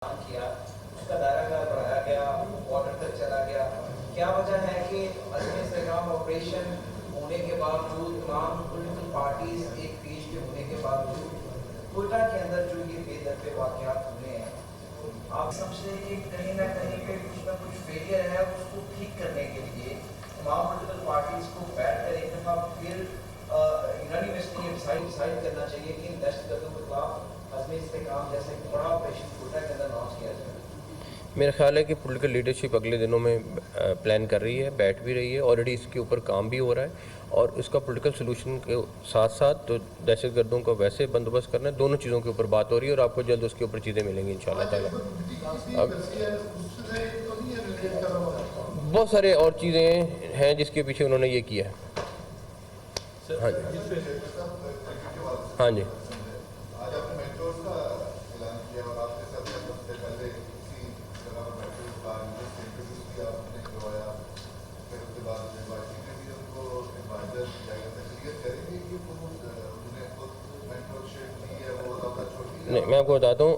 किया, उसका दायरा बढ़ाया गया, बॉर्डर तक चला गया। क्या वजह है कि अज़्म इस्तेहकाम ऑपरेशन होने के बावजूद तमाम पॉलिटिकल पार्टीज एक पेज पे होने के बावजूद कोयटा के अंदर जो ये बेदरपे वाक़यात हुए हैं, आप समझते हैं कि कहीं ना कहीं पे कुछ ना कुछ फेलियर है, उसको ठीक करने के लिए तमाम पॉलिटिकल पार्टीज को बैठ कर एक दफ़ा फिर यूनानिमसली डिसाइड करना चाहिए कि इन दहशतगर्दों के खिलाफ अज़्म इस्तेहकाम जैसे बड़ा ऑपरेशन कोयटा के अंदर लॉन्च किया जाए। मेरा ख्याल है कि पॉलिटिकल लीडरशिप अगले दिनों में प्लान कर रही है, बैठ भी रही है, ऑलरेडी इसके ऊपर काम भी हो रहा है और इसका पॉलिटिकल सोल्यूशन के साथ साथ तो दहशतगर्दों का वैसे बंदोबस्त करना है, दोनों चीज़ों के ऊपर बात हो रही है और आपको जल्द उसके ऊपर चीज़ें मिलेंगी इंशाल्लाह ताला। बहुत सारे और चीज़ें हैं जिसके पीछे उन्होंने ये किया है। हाँ जी, हाँ जी। नहीं, मैं आपको बताता हूँ,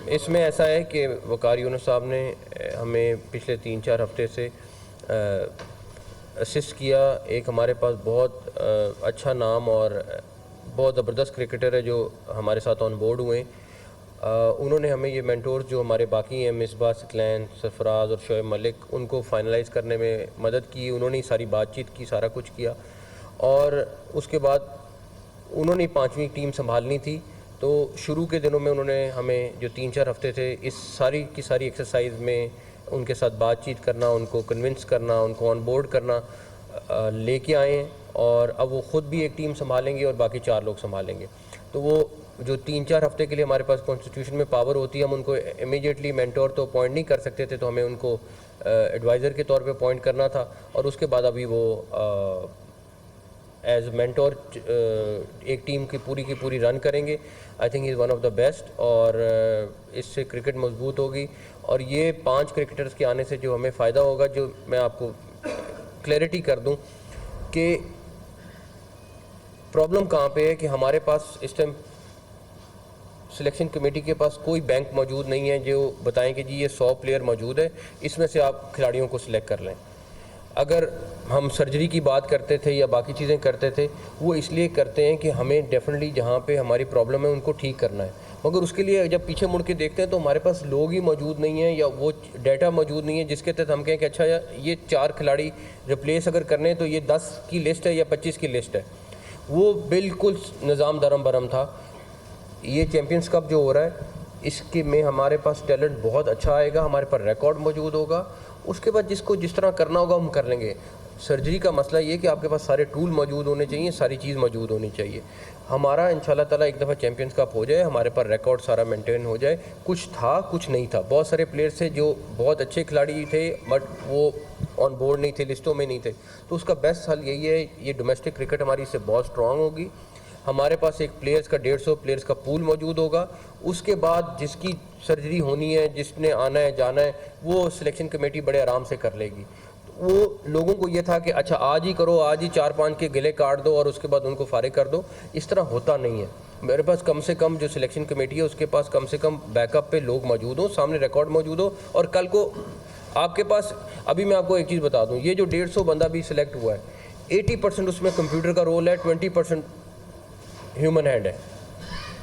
इसमें ऐसा है कि वकार यूनुस साहब ने हमें पिछले 3-4 हफ्ते से असिस्ट किया। एक हमारे पास बहुत अच्छा नाम और बहुत ज़बरदस्त क्रिकेटर है जो हमारे साथ ऑन बोर्ड हुए। उन्होंने हमें ये मेंटोर्स जो हमारे बाकी हैं, मिसबा सिकलैन, सरफराज और शोएब मलिक, उनको फाइनलाइज़ करने में मदद की। उन्होंने सारी बातचीत की, सारा कुछ किया और उसके बाद उन्होंने 5वीं टीम संभालनी थी। तो शुरू के दिनों में उन्होंने हमें जो 3-4 हफ्ते थे इस सारी की सारी एक्सरसाइज में उनके साथ बातचीत करना, उनको कन्विंस करना, उनको ऑन बोर्ड करना लेके आए हैं और अब वो ख़ुद भी एक टीम संभालेंगे और बाकी 4 लोग संभालेंगे। तो वो जो 3-4 हफ्ते के लिए हमारे पास कॉन्स्टिट्यूशन में पावर होती है, हम उनको इमीडिएटली मेंटोर तो अपॉइंट नहीं कर सकते थे, तो हमें उनको एडवाइज़र के तौर पे अपॉइंट करना था और उसके बाद अभी वो एज मेंटोर एक टीम की पूरी रन करेंगे। I think is one of the best और इससे क्रिकेट मजबूत होगी और ये 5 क्रिकेटर्स के आने से जो हमें फ़ायदा होगा, जो मैं आपको क्लैरिटी कर दूं कि प्रॉब्लम कहाँ पे है कि हमारे पास इस टाइम सिलेक्शन कमेटी के पास कोई बैंक मौजूद नहीं है जो बताएं कि जी ये 100 प्लेयर मौजूद है, इसमें से आप खिलाड़ियों को सिलेक्ट कर लें। अगर हम सर्जरी की बात करते थे या बाकी चीज़ें करते थे, वो इसलिए करते हैं कि हमें डेफिनेटली जहाँ पे हमारी प्रॉब्लम है उनको ठीक करना है, मगर उसके लिए जब पीछे मुड़ के देखते हैं तो हमारे पास लोग ही मौजूद नहीं हैं या वो डाटा मौजूद नहीं है जिसके तहत हम कहें कि अच्छा ये 4 खिलाड़ी रिप्लेस अगर करने तो ये 10 की लिस्ट है या 25 की लिस्ट है। वो बिल्कुल निज़ाम दरम बरम था। ये चैम्पियंस कप जो हो रहा है इसके में हमारे पास टैलेंट बहुत अच्छा आएगा, हमारे पास रिकॉर्ड मौजूद होगा, उसके बाद जिसको जिस तरह करना होगा हम कर लेंगे। सर्जरी का मसला ये कि आपके पास सारे टूल मौजूद होने चाहिए, सारी चीज़ मौजूद होनी चाहिए। हमारा इंशाल्लाह ताला एक दफ़ा चैम्पियंस कप हो जाए, हमारे पास रिकॉर्ड सारा मेंटेन हो जाए। कुछ था कुछ नहीं था, बहुत सारे प्लेयर्स थे जो बहुत अच्छे खिलाड़ी थे बट वो ऑन बोर्ड नहीं थे, लिस्टों में नहीं थे। तो उसका बेस्ट हल यही है, ये डोमेस्टिक क्रिकेट हमारी इससे बहुत स्ट्रॉन्ग होगी। हमारे पास एक प्लेयर्स का 150 प्लेयर्स का पूल मौजूद होगा। उसके बाद जिसकी सर्जरी होनी है, जिसने आना है जाना है, वो सिलेक्शन कमेटी बड़े आराम से कर लेगी। तो वो लोगों को ये था कि अच्छा आज ही करो, आज ही 4-5 के गिले काट दो और उसके बाद उनको फारिग कर दो। इस तरह होता नहीं है। मेरे पास कम से कम जो सिलेक्शन कमेटी है उसके पास कम से कम बैकअप पे लोग मौजूद हो, सामने रिकॉर्ड मौजूद हो और कल को आपके पास, अभी मैं आपको एक चीज़ बता दूँ, ये जो 150 बंदा भी सिलेक्ट हुआ है 80% उसमें कंप्यूटर का रोल है, 20% ह्यूमन हैंड है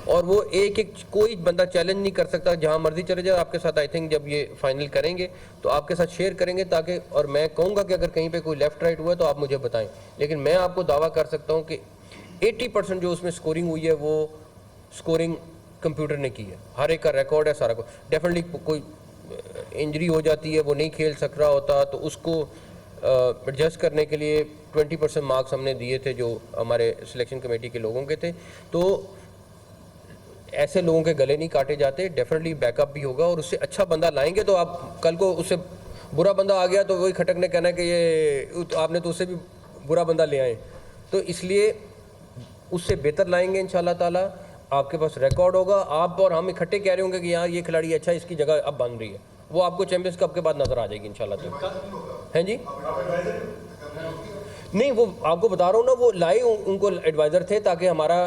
और वो एक कोई बंदा चैलेंज नहीं कर सकता। जहाँ मर्जी चले जाए आपके साथ, आई थिंक जब ये फाइनल करेंगे तो आपके साथ शेयर करेंगे ताकि, और मैं कहूँगा कि अगर कहीं पे कोई लेफ्ट राइट हुआ है तो आप मुझे बताएं, लेकिन मैं आपको दावा कर सकता हूँ कि 80% जो उसमें स्कोरिंग हुई है वो स्कोरिंग कंप्यूटर ने की है। हर एक का रिकॉर्ड है, सारा कुछ। डेफिनेटली कोई इंजरी हो जाती है, वो नहीं खेल सक रहा होता, तो उसको एडजस्ट करने के लिए 20% मार्क्स हमने दिए थे जो हमारे सिलेक्शन कमेटी के लोगों के थे। तो ऐसे लोगों के गले नहीं काटे जाते, डेफिनेटली बैकअप भी होगा और उससे अच्छा बंदा लाएंगे तो आप कल को उससे बुरा बंदा आ गया तो वही खटक ने कहना है कि ये आपने तो उससे भी बुरा बंदा ले आए। तो इसलिए उससे बेहतर लाएंगे इंशाल्लाह ताला। आपके पास रिकॉर्ड होगा, आप और हम इकट्ठे कह रहे होंगे कि यार ये खिलाड़ी अच्छा, इसकी जगह अब बन रही है, वो आपको चैंपियंस कप के बाद नजर आ जाएगी इंशाल्लाह। हैं जी? नहीं, वो आपको बता रहा हूँ ना, वो लाए उनको एडवाइज़र थे ताकि हमारा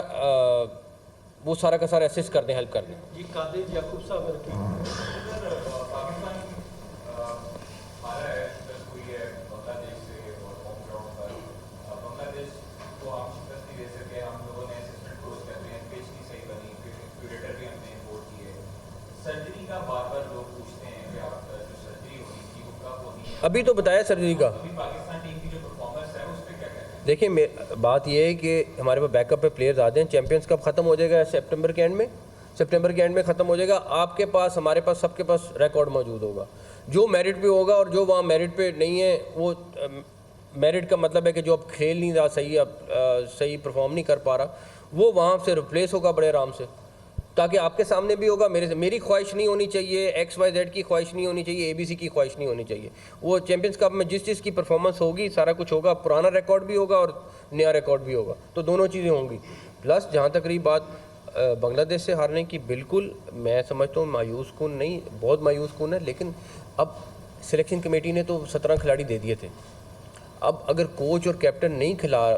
वो सारा का सारा असिस्ट कर दें, हेल्प कर दें। जी कादिर याकूब साहब पाकिस्तान हारा है 10 हुई है बांग्लादेश से और होम ग्राउंड पर बांग्लादेश को हम शिकस्त नहीं दे सके। हम लोगों ने असेसमेंट क्लोज कर दिए, पिच नहीं सही बनी, क्यूरेटर भी हमने इम्पोर्ट किए। सर्जरी का बार बार लोग पूछते हैं कि आप जो सर्जरी होनी थी वो कब होनी है। अभी तो बताया सर्जरी का। अभी पाकिस्तान टीम की जो परफॉर्मेंस है उस पर क्या कहते हैं? देखिए बात ये है कि हमारे पास बैकअप पे प्लेयर्स आते हैं। चैंपियंस कप ख़त्म हो जाएगा सितंबर के एंड में ख़त्म हो जाएगा। आपके पास, हमारे पास, सबके पास रिकॉर्ड मौजूद होगा जो मेरिट पे होगा, और जो वहाँ मेरिट पे नहीं है वो मेरिट का मतलब है कि जो अब खेल नहीं रहा सही, अब सही परफॉर्म नहीं कर पा रहा, वो वहाँ से रिप्लेस होगा बड़े आराम से, ताकि आपके सामने भी होगा। मेरी ख्वाहिश नहीं होनी चाहिए, XYZ की ख्वाहिश नहीं होनी चाहिए, ABC की ख्वाहिश नहीं होनी चाहिए। वो चैंपियंस कप में जिस चीज़ की परफॉर्मेंस होगी सारा कुछ होगा, पुराना रिकॉर्ड भी होगा और नया रिकॉर्ड भी होगा, तो दोनों चीज़ें होंगी। प्लस जहाँ तक रही बात बांग्लादेश से हारने की, बिल्कुल मैं समझता हूँ मायूस कुन नहीं, बहुत मायूस कुन है। लेकिन अब सिलेक्शन कमेटी ने तो 17 खिलाड़ी दे दिए थे। अब अगर कोच और कैप्टन नहीं खिला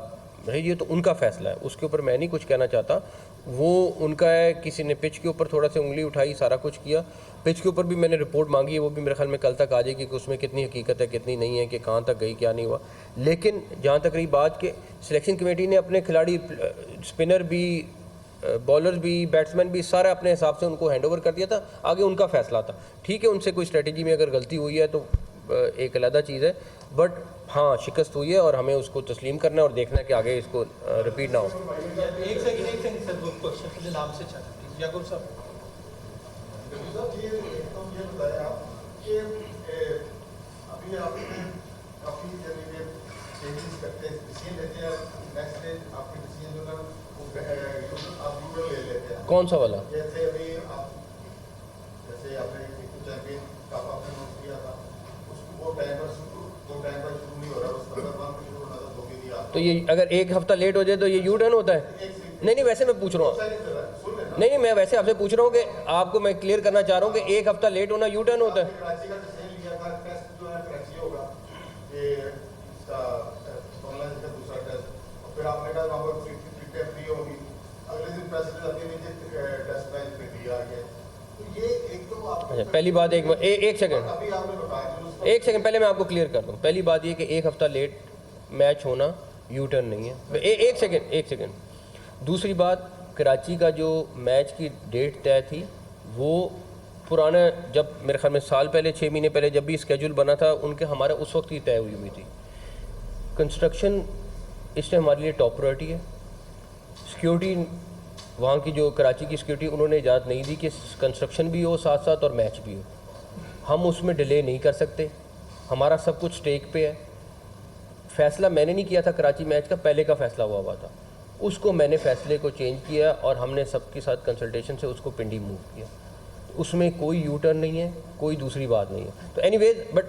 रहे, ये तो उनका फैसला है, उसके ऊपर मैं नहीं कुछ कहना चाहता, वो उनका है। किसी ने पिच के ऊपर थोड़ा सा उंगली उठाई, सारा कुछ किया। पिच के ऊपर भी मैंने रिपोर्ट मांगी है, वो भी मेरे ख्याल में कल तक आ जाएगी कि उसमें कितनी हकीकत है कितनी नहीं है, कि कहाँ तक गई क्या नहीं हुआ। लेकिन जहाँ तक रही बात कि सिलेक्शन कमेटी ने अपने खिलाड़ी, स्पिनर भी, बॉलर्स भी, बैट्समैन भी, सारा अपने हिसाब से उनको हैंड ओवर कर दिया था। आगे उनका फैसला था। ठीक है, उनसे कोई स्ट्रेटजी में अगर गलती हुई है तो एक अलग चीज़ है, बट हाँ शिकस्त हुई है और हमें उसको तस्लीम करना है और देखना है कि आगे इसको रिपीट ना हो। एक सेकंड सर, वो क्वेश्चन के नाम से चल प्लीज याकूब साहब। ये बताया आप कि अभी आपने काफ़ी चेंजेस करते हैं, डिसीजन लेते हैं, नेक्स्ट डे आपके डिसीजन जो है आप यूटर ले लेते हैं। कौन सा वाला? जैसे अभी आप, जैसे आपने चैंपियन कप आपने नोट किया था, उसको वो टाइम पर शुरू नहीं हो रहा, उस पर शुरू होना था, धोखे दिया। तो ये अगर एक हफ्ता लेट हो जाए तो ये यू टर्न होता है? नहीं, वैसे मैं पूछ रहा हूँ, नहीं, मैं वैसे आपसे पूछ रहा हूँ कि आपको मैं क्लियर करना चाह रहा हूँ कि एक हफ्ता लेट होना यू टर्न होता है? कराची का डिसीजन लिया था, टेस्ट जो है कराची होगा, ये इसका बांग्लादेश का दूसरा टेस्ट, और फिर आपने कहा वहाँ पर फ्री होगी, अगले दिन प्रेसिडेंट अपने नीचे टेस्ट मैच पे दिया गया। तो ये एक तो आप पहली बात एक सेकंड, अभी आपने बताया, एक सेकंड पहले मैं आपको क्लियर कर दूँ। पहली बात ये कि एक हफ्ता लेट मैच होना यू टर्न नहीं है। एक सेकंड। दूसरी बात, कराची का जो मैच की डेट तय थी वो पुराना, जब मेरे ख्याल में साल पहले, 6 महीने पहले जब भी स्केड्यूल बना था उनके, हमारा उस वक्त ही तय हुई थी। कंस्ट्रक्शन इस टाइम हमारे लिए टॉप प्रायोरिटी है। सिक्योरिटी, वहाँ की जो कराची की सिक्योरिटी, उन्होंने इजाज़त नहीं दी कि कंस्ट्रक्शन भी हो साथ साथ और मैच भी हो। हम उसमें डिले नहीं कर सकते, हमारा सब कुछ स्टेक पे है। फैसला मैंने नहीं किया था कराची मैच का, पहले का फैसला हुआ था, उसको मैंने फैसले को चेंज किया और हमने सबके साथ कंसल्टेशन से उसको पिंडी मूव किया। उसमें कोई यू टर्न नहीं है, कोई दूसरी बात नहीं है। तो एनीवेज, बट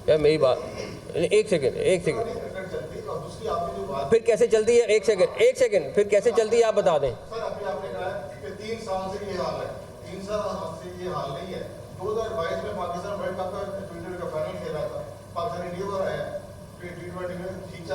यार मेरी बात, एक सेकेंड, फिर कैसे चलती है? एक सेकेंड, फिर कैसे चलती है आप बता दें। सर अभी आपने कहा कि 3 साल से ये हाल है, 3 साल से ये हाल नहीं है। 2022 में पाकिस्तान वर्ल्ड कप का ट्वेंटी का फाइनल खेला था, पाकिस्तान इंडिया पर आया, T20 में ठीक